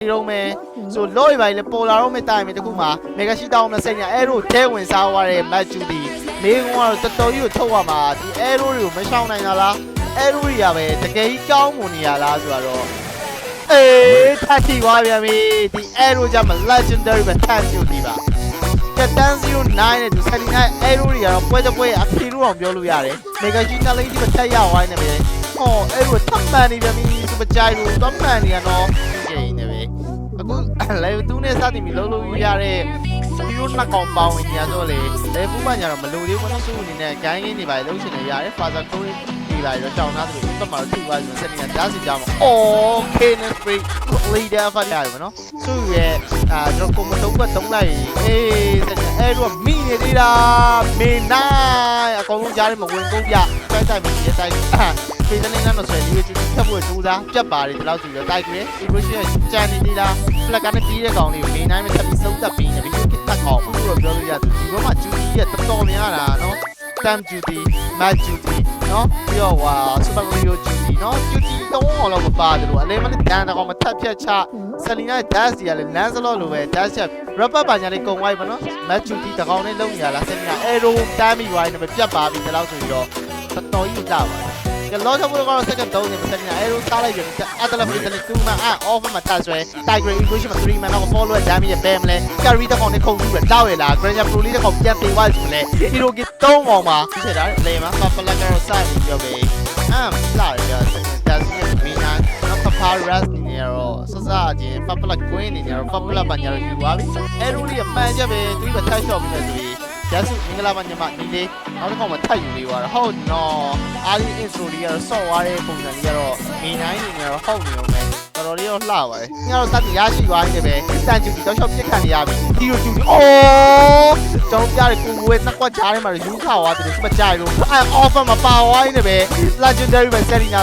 ရုံးမယ်ဆိုလို့ရပါလေပေါ်လာတော့မတိုင်မယ်တခုမှမေဂါရှိတောင်းမဆက်ညာအဲရိုဒဲဝင်စားသွားတဲ့မတ်ဂျူဒီမေကွန်ကတော့တော်တော်ကြီးကိုထုတ်ရမှာဒီအဲရိုတွေကိုမရှောင်နိုင်တာလားအဲရိုတွေကပဲတကယ်ကြီးကောင်းမွန်နေရလားဆိုတော့အေးထပ်ထီသွားပြန်ပြီဒီအဲရိုကြမှာ legendary ပဲထပ်ကြည့်ဒီပါကတန်09နဲ့ဒီ79အဲရိုတွေကတော့ပွဲတစ်ပွဲအဖီလို့အောင်ပြောလို့ရတယ်မေဂါရှိနလေးဒီပဲတက်ရဝိုင်းနေပဲဟောအဲရိုထပ်မှန်နေပြန်ပြီစပကြိုင်လို့တော့မှန်နေရတော့ကြည့်နေပဲအခုလေသူနဲ့စတင်ပြီးလုံးလို့ရတဲ့ဒီလိုနှစ်ကောင်ပေါင်းဝင်ညာဆိုလေလေပူမညာတော့မလိုသေးဘူးနော်သူ့အနေနဲ့ဂိုင်းရင်းနေပါလေလုံးရှင်နေရတယ်ဖာသာတိုးဒီပါတော့တောင်းသားသူပတ်မှာသူ့ပါဆိုစက်နေကြားစီကြမှာโอเคနဲ့ free leader ဖတ်ရတယ်နော်သူ့ရဲ့ကျွန်တော်ကွန်မတုံးပတ်တုံးလိုက်အေးစက်နေအဲ့တော့မိနေသေးတာမေနိုင်အကောင်လုံးကြားထဲမှာဝင်ကုန်ပြတိုက်တိုက်ပြီးရတိုက်ဖေးတဲ့နဲ့မဆွဲဒီလိုထပ်ဖို့ကြိုးစားပြတ်ပါတယ်ဒီလောက်ဆိုတော့တိုက်ကြည့် evolution ကျန်နေသေးလားဖလက်ကနေပြီးတဲ့ကောင်လေးမေနိုင်မထပ်ပြီးစုံတက်ပြီးနေပြီးတက်အောင်ဘုရားပြောလို့ရတယ်ဒီဘက်မှာဂျူဒီရဲ့တော်တော်များတာနော်တမ်ဂျူဒီမတ်ဂျူဒီနော်ပြီးတော့စူပါရီယိုဂျူဒီနော်ဂျူဒီတော့တော့မပါတယ်လို့အလဲမနဲ့တန်တော့မထပ်ဖြတ်ချဆလီနာဒတ်စီကလည်းလမ်းစလော့လိုပဲဒတ်ချက်ရပတ်ပါညာလေးကုံဝိုက်ပါနော်မတ်ဂျူဒီတကောင်လေးလုံးနေရလားဆလီနာအဲရိုတမ်းပြီးဝိုင်းနေပြတ်ပါပြီဒီလောက်ဆိုပြီးတော့တော်တော်ကြီးလာပါကလောချဖို့ကတော့ second 3နေမစနေအဲရိုစားလိုက်ပြီအတလဖီကနေ2မှoff မှာတဆွဲ tiger equation မှာ3မှတော့ follow ရ damage ပဲမလဲ carry တကောင်နဲ့ခုန်ပြီးတော့ရလား grand pro လေးတကောင်ပြန်ပေးသွားပြီမလဲ hero က3ကောင်မှာဖြစ်တာလေမှာ papa ကတော့စပြီးပြောပဲလာရ second 10မိနာတော့ papa ras နေရောစစချင်း papa queen နေရော papa ဘာညာယူသွားပြီအဲရိုလေးမှန်ချက်ပဲသူက touch shot ပြီးဆိုပြီးကျဆုမင်္ဂလာပါညီမဒီလေးနောက်တစ်ခါမှထပ်ယူလေးသွားတော့ဟုတ်နော်အာလီအင်ဆိုလေးကတော့ဆော့သွားတဲ့ပုံစံလေးကတော့မိနိုင်နေတော့ဟုတ်နေအောင်ပဲတော်တော်လေးတော့လှပါတယ်ညတော့စက်ရရှိသွားနေတယ်ပဲတန်ကျူဒီတော့ရှော့ပြစ်ခံရပြီဒီလိုကျူအိုးကျောင်းပြတဲ့ကိုဝဲနှစ်ကွက်ချားထဲမှာယူခါသွားတယ်စမကြိုက်လို့အဲ offer မပါဝိုင်းနေပဲ legendary ပဲ Serena